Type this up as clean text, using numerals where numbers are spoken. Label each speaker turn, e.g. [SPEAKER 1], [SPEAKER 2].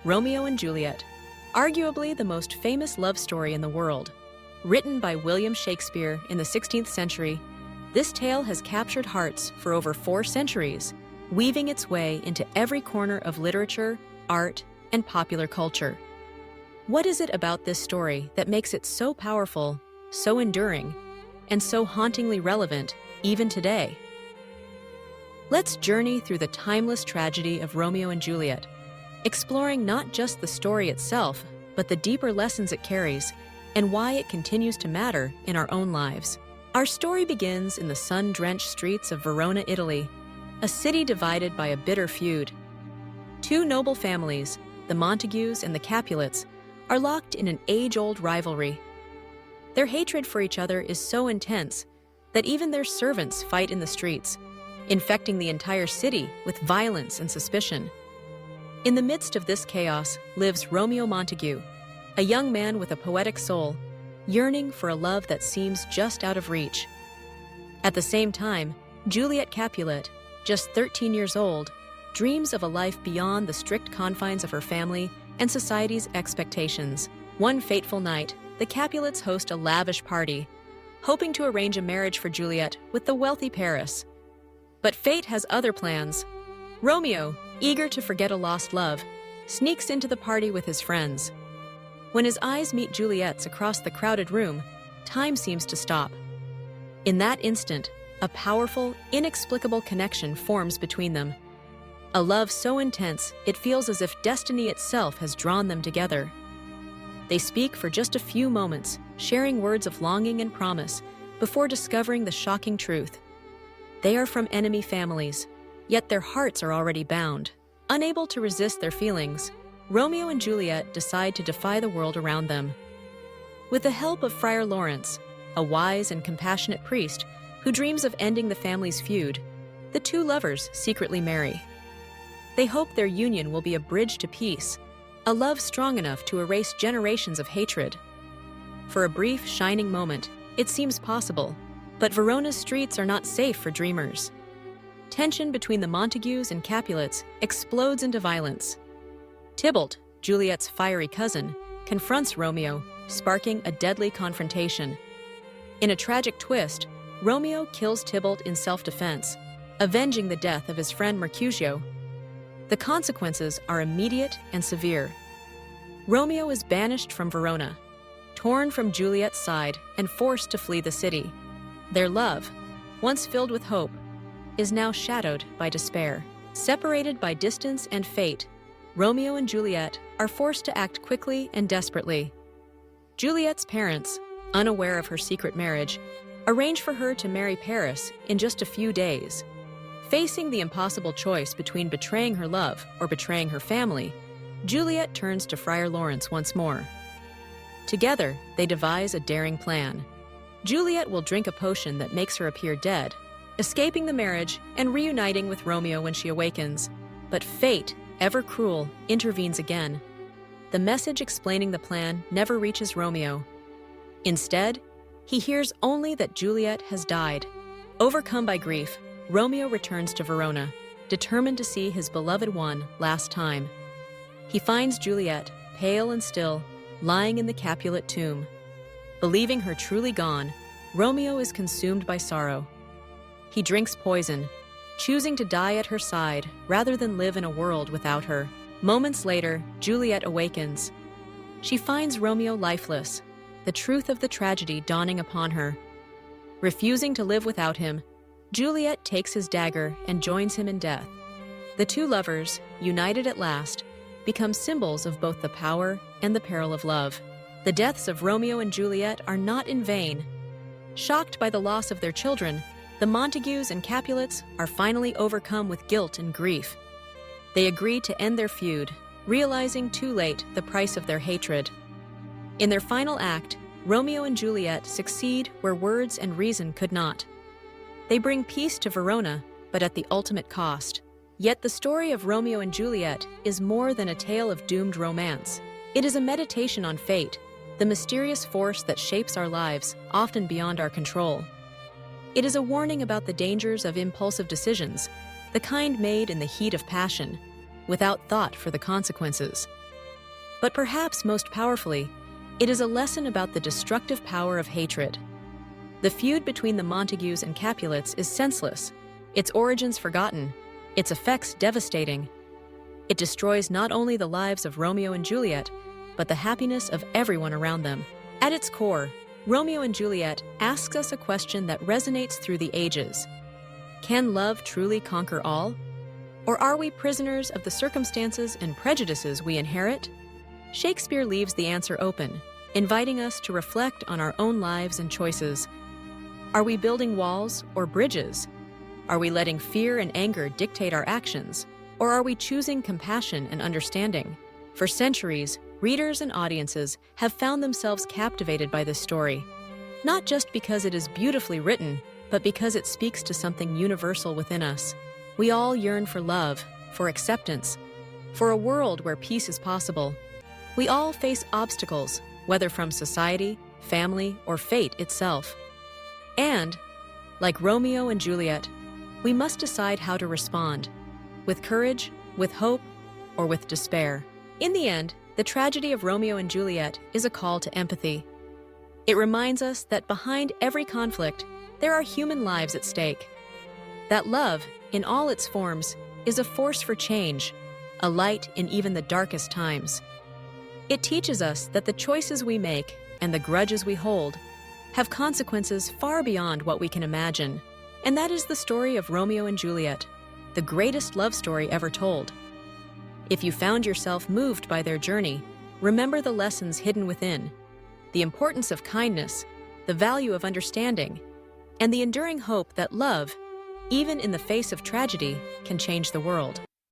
[SPEAKER 1] Romeo and Juliet, arguably the most famous love story in the world. Written by William Shakespeare in the 16th century, this tale has captured hearts for over 4 centuries, weaving its way into every corner of literature, art, and popular culture. What is it about this story that makes it so powerful, so enduring, and so hauntingly relevant even today? Let's journey through the timeless tragedy of Romeo and Juliet, exploring not just the story itself, but the deeper lessons it carries and why it continues to matter in our own lives. Our story begins in the sun-drenched streets of Verona, Italy, a city divided by a bitter feud. 2 noble families, the Montagues and the Capulets, are locked in an age-old rivalry. Their hatred for each other is so intense that even their servants fight in the streets, infecting the entire city with violence and suspicion. In the midst of this chaos lives Romeo Montague, a young man with a poetic soul, yearning for a love that seems just out of reach. At the same time, Juliet Capulet, just 13 years old, dreams of a life beyond the strict confines of her family and society's expectations. One fateful night, the Capulets host a lavish party, hoping to arrange a marriage for Juliet with the wealthy Paris. But fate has other plans. Romeo, eager to forget a lost love, sneaks into the party with his friends. When his eyes meet Juliet's across the crowded room, time seems to stop. In that instant, a powerful, inexplicable connection forms between them. A love so intense, it feels as if destiny itself has drawn them together. They speak for just a few moments, sharing words of longing and promise, before discovering the shocking truth. They are from enemy families, yet their hearts are already bound. Unable to resist their feelings, Romeo and Juliet decide to defy the world around them. With the help of Friar Lawrence, a wise and compassionate priest who dreams of ending the family's feud, the 2 lovers secretly marry. They hope their union will be a bridge to peace, a love strong enough to erase generations of hatred. For a brief, shining moment, it seems possible, but Verona's streets are not safe for dreamers. Tension between the Montagues and Capulets explodes into violence. Tybalt, Juliet's fiery cousin, confronts Romeo, sparking a deadly confrontation. In a tragic twist, Romeo kills Tybalt in self-defense, avenging the death of his friend Mercutio. The consequences are immediate and severe. Romeo is banished from Verona, torn from Juliet's side and forced to flee the city. Their love, once filled with hope, is now shadowed by despair. Separated by distance and fate, Romeo and Juliet are forced to act quickly and desperately. Juliet's parents, unaware of her secret marriage, arrange for her to marry Paris in just a few days. Facing the impossible choice between betraying her love or betraying her family, Juliet turns to Friar Lawrence once more. Together, they devise a daring plan. Juliet will drink a potion that makes her appear dead, escaping the marriage and reuniting with Romeo when she awakens. But fate, ever cruel, intervenes again. The message explaining the plan never reaches Romeo. Instead, he hears only that Juliet has died. Overcome by grief, Romeo returns to Verona, determined to see his beloved one last time. He finds Juliet, pale and still, lying in the Capulet tomb. Believing her truly gone, Romeo is consumed by sorrow. He drinks poison, choosing to die at her side rather than live in a world without her. Moments later, Juliet awakens. She finds Romeo lifeless, the truth of the tragedy dawning upon her. Refusing to live without him, Juliet takes his dagger and joins him in death. The 2 lovers, united at last, become symbols of both the power and the peril of love. The deaths of Romeo and Juliet are not in vain. Shocked by the loss of their children, the Montagues and Capulets are finally overcome with guilt and grief. They agree to end their feud, realizing too late the price of their hatred. In their final act, Romeo and Juliet succeed where words and reason could not. They bring peace to Verona, but at the ultimate cost. Yet the story of Romeo and Juliet is more than a tale of doomed romance. It is a meditation on fate, the mysterious force that shapes our lives, often beyond our control. It is a warning about the dangers of impulsive decisions, the kind made in the heat of passion, without thought for the consequences. But perhaps most powerfully, it is a lesson about the destructive power of hatred. The feud between the Montagues and Capulets is senseless, its origins forgotten, its effects devastating. It destroys not only the lives of Romeo and Juliet, but the happiness of everyone around them. At its core, Romeo and Juliet asks us a question that resonates through the ages. Can love truly conquer all? Or are we prisoners of the circumstances and prejudices we inherit? Shakespeare leaves the answer open, inviting us to reflect on our own lives and choices. Are we building walls or bridges? Are we letting fear and anger dictate our actions? Or are we choosing compassion and understanding? For centuries, readers and audiences have found themselves captivated by this story, not just because it is beautifully written, but because it speaks to something universal within us. We all yearn for love, for acceptance, for a world where peace is possible. We all face obstacles, whether from society, family, or fate itself. And, like Romeo and Juliet, we must decide how to respond, with courage, with hope, or with despair. In the end, the tragedy of Romeo and Juliet is a call to empathy. It reminds us that behind every conflict, there are human lives at stake. That love, in all its forms, is a force for change, a light in even the darkest times. It teaches us that the choices we make and the grudges we hold have consequences far beyond what we can imagine. And that is the story of Romeo and Juliet, the greatest love story ever told. If you found yourself moved by their journey, remember the lessons hidden within, the importance of kindness, the value of understanding, and the enduring hope that love, even in the face of tragedy, can change the world.